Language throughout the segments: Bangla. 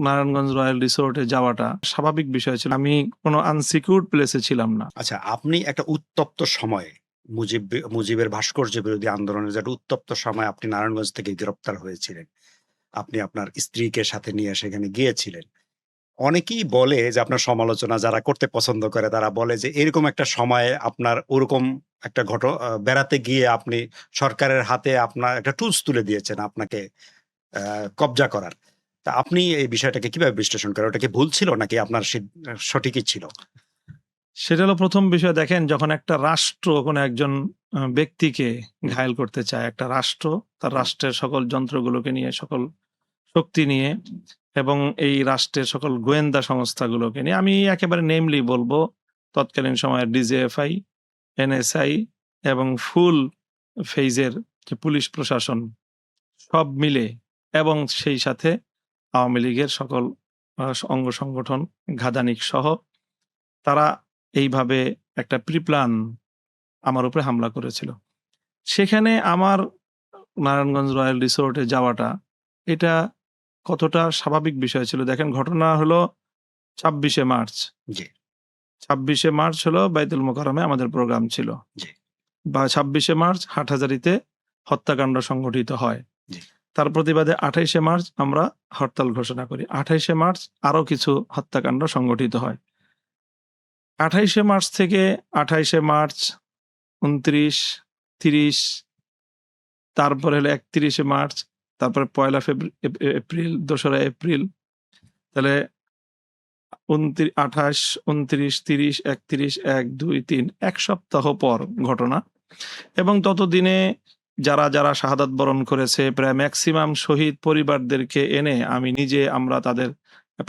নারায়ণগঞ্জ রয়্যাল রিসোর্টে যাওয়াটা স্বাভাবিক বিষয় ছিল। আমি কোনো আনসিকিউরড প্লেসে ছিলাম না। আচ্ছা, আপনি একটা উত্তপ্ত সময়ে মুজিবের ভাস্কর্য বিরোধী আন্দোলনের যে একটা উত্তপ্ত সময় আপনি নারায়ণগঞ্জ থেকে গ্রেপ্তার হয়েছিলেন। আপনি আপনার স্ত্রীকে সাথে নিয়ে সেখানে গিয়েছিলেন। অনেকেই বলে যে আপনার সমালোচনা যারা করতে পছন্দ করে তারা বলে যে এরকম একটা সময়ে আপনার ওরকম একটা বেড়াতে গিয়ে আপনি সরকারের হাতে আপনার একটা টুলস তুলে দিয়েছেন আপনাকে কব্জা করার। তা আপনি এই বিষয়টাকে কিভাবে বিশ্লেষণ করেন? ওটা কি ভুল ছিল নাকি আপনার সঠিকই ছিল? সেটা হলো প্রথম বিষয়। দেখেন, যখন একটা রাষ্ট্র কোনো একজন ব্যক্তিকে ঘায়েল করতে চায়, একটা রাষ্ট্র তার রাষ্ট্রের সকল যন্ত্রগুলোকে নিয়ে, সকল শক্তি নিয়ে এবং এই রাষ্ট্রের সকল গোয়েন্দা সংস্থাগুলোকে নিয়ে, আমি একেবারে নেমলি বলবো তৎকালীন সময়ের ডিজিএফআই, এনএসআই এবং ফুল ফেজের যে পুলিশ প্রশাসন সব মিলে এবং সেই সাথে আওয়ামী লীগের সকল অঙ্গ সংগঠন ঘাদানিক সহ তারা এইভাবে একটা প্রিপ্ল্যান আমার উপরে হামলা করেছিল। সেখানে আমার নারায়ণগঞ্জ রয়্যাল রিসোর্টে যাওয়াটা এটা কতটা স্বাভাবিক বিষয় ছিল। দেখেন, ঘটনা হলো ২৬শে মার্চ। জি, ২৬শে মার্চ হলো বাইতুল মোকাররমে আমাদের প্রোগ্রাম ছিল। জি, বা ২৬শে মার্চ হাটহাজারীতে হত্যাকাণ্ড সংঘটিত হয়। জি। তার প্রতিবাদে ২৮শে মার্চ আমরা হরতাল ঘোষণা করি। ২৮শে মার্চ আরো কিছু হত্যাকাণ্ড সংঘটিত হয়। ২৮শে মার্চ থেকে ২৮শে মার্চ, ২৯, ৩০, তারপরে হলো ৩১শে মার্চ, তারপরে ১লা এপ্রিল, ২রা এপ্রিল। তাহলে ২৮, ২৯, ৩০, ৩১, ১, ২, ৩ ১ সপ্তাহ পর ঘটনা। এবং ততদিনে যারা শাহাদাত বরণ করেছে প্রায় ম্যাক্সিমাম শহীদ পরিবারদেরকে এনে আমরা তাদের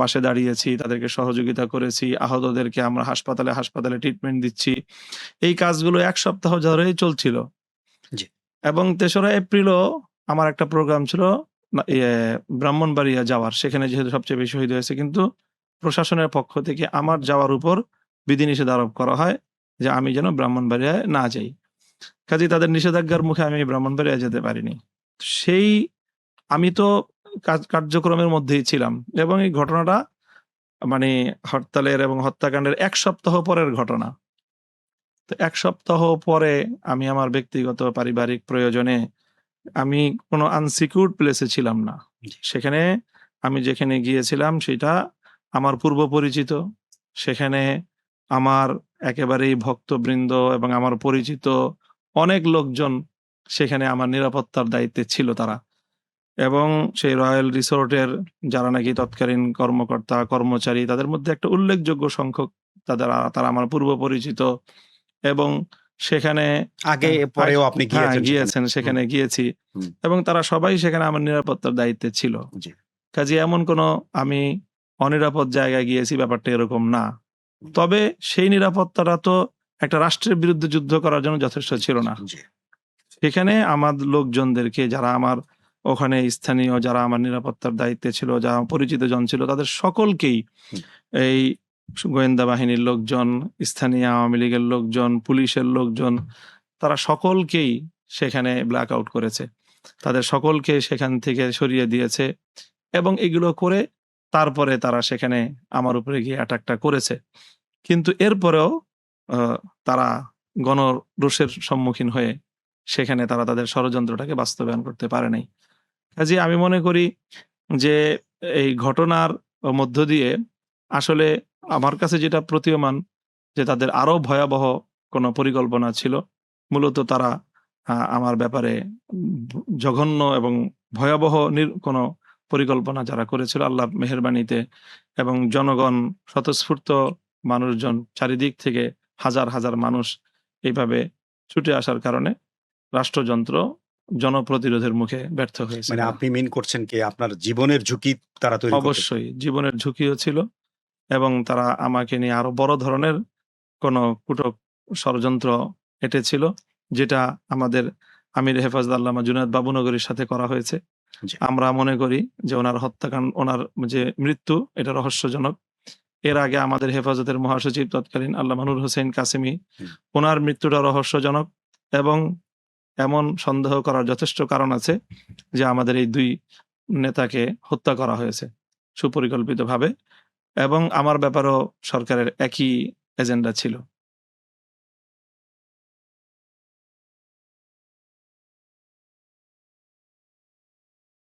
পাশে দাঁড়িয়েছি, তাদেরকে সহযোগিতা করেছি। আহতদেরকে আমরা হাসপাতালে ট্রিটমেন্ট দিচ্ছি। এই কাজগুলো ১ সপ্তাহ ধরেই চলছিল। জি। এবং ৩রা এপ্রিলও আমার একটা প্রোগ্রাম ছিল ব্রাহ্মণবাড়িয়া যাওয়ার। সেখানে যেহেতু সবচেয়ে বেশি শহীদ হয়েছে, কিন্তু প্রশাসনের পক্ষ থেকে আমার যাওয়ার উপর বিধিনিষেধ আরোপ করা হয় যে আমি যেন ব্রাহ্মণবাড়িয়ায় না যাই। কাজেই তাদের নিষেধাজ্ঞার মুখে আমি ব্রাহ্মণবাড়িয়া যেতে পারিনি। সেই আমি তো কার্যক্রমের মধ্যেই ছিলাম এবং এই ঘটনাটা মানে হরতালের এবং হত্যাকাণ্ডের ১ সপ্তাহ পরের ঘটনা। তো ১ সপ্তাহ পরে আমি আমার ব্যক্তিগত পারিবারিক প্রয়োজনে আমি কোনো আনসিকিউরড প্লেসে ছিলাম না। জি। সেখানে আমি যেখানে গিয়েছিলাম সেটা আমার পূর্ব পরিচিত। সেখানে আমার একেবারেই ভক্তবৃন্দ এবং আমার পরিচিত অনেক লোকজন সেখানে আমার নিরাপত্তার দায়িত্বে ছিল তারা। এবং সেই রয়্যাল রিসোর্টের যারা নাকি তৎকালীন কর্মকর্তা, কর্মচারী, তাদের মধ্যে একটা উল্লেখযোগ্য সংখ্যক তারা আমার পূর্ব পরিচিত এবং সেখানে আগে পরেও আপনি হ্যাঁ, গিয়েছেন সেখানে? গিয়েছেন, সেখানে গিয়েছি হুম, এবং তারা সবাই সেখানে আমার নিরাপত্তার দায়িত্বে ছিল। জি, কাজেই এমন কোনো আমি অনিরাপদ জায়গায় গিয়েছি ব্যাপারটা এরকম না। হুম, তবে সেই নিরাপত্তাটা তো একটা রাষ্ট্রের বিরুদ্ধে যুদ্ধ করার জন্য যথেষ্ট ছিল না। জি, সেখানে আমার লোকজনদেরকে, যারা আমার ওখানে স্থানীয়, যারা আমার নিরাপত্তার দায়িত্বে ছিল, যারা পরিচিত জন ছিল, তাদের সকলকেই হুম, এই গোয়েন্দা বাহিনীর লোকজন, স্থানীয় আওয়ামী লীগের লোকজন, পুলিশের লোকজন, তারা সকলকেই সেখানে ব্ল্যাক আউট করেছে। তাদের সকলকে সেখান থেকে সরিয়ে দিয়েছে এবং এগুলো করে তারপরে তারা সেখানে আমার উপরে গিয়ে অ্যাটাকটা করেছে। কিন্তু এরপরেও তারা গণরোষের সম্মুখীন হয়ে সেখানে তারা তাদের ষড়যন্ত্রটাকে বাস্তবায়ন করতে পারে নাই। কাজেই আমি মনে করি যে এই ঘটনার মধ্য দিয়ে আসলে আমার কাছে যেটা প্রতীয়মান যে তাদের আরো ভয়াবহ কোনো পরিকল্পনা ছিল। মূলত তারা আমার ব্যাপারে জঘন্য এবং ভয়াবহ কোনো পরিকল্পনা যারা করেছিল আল্লাহর মেহেরবানিতে এবং জনগণ স্বতঃস্ফূর্ত মানুষজন চারিদিক থেকে হাজার মানুষ এইভাবে ছুটে আসার কারণে রাষ্ট্রযন্ত্র জনপ্রতিরোধের মুখে ব্যর্থ হয়েছে মানে তারা। আপনি মিন করছেন কি আপনার জীবনের ঝুঁকি তারা তৈরি করতে অবশ্যই জীবনের ঝুঁকিও ছিল এবং তারা আমাকে নিয়ে আরো বড় ধরনের কোনো কুটক ষড়যন্ত্র এঁটেছিল, যেটা আমাদের আমির হেফাজত আল্লামা জুনায়েদ বাবুনগরীর সাথে করা হয়েছে। জি, আমরা মনে করি যে ওনার যে মৃত্যু এটা রহস্যজনক। এর আগে আমাদের হেফাজতের মহাসচিব তৎকালীন আল্লামা নূর হোসেন কাসেমী, হুম, ওনার মৃত্যুটা রহস্যজনক এবং এমন সন্দেহ করার যথেষ্ট কারণ আছে যে আমাদের এই ২ নেতাকে হত্যা করা হয়েছে। সুপরিকল্পিতভাবে, এবং আমার ব্যাপারেও সরকারের একই এজেন্ডা ছিল।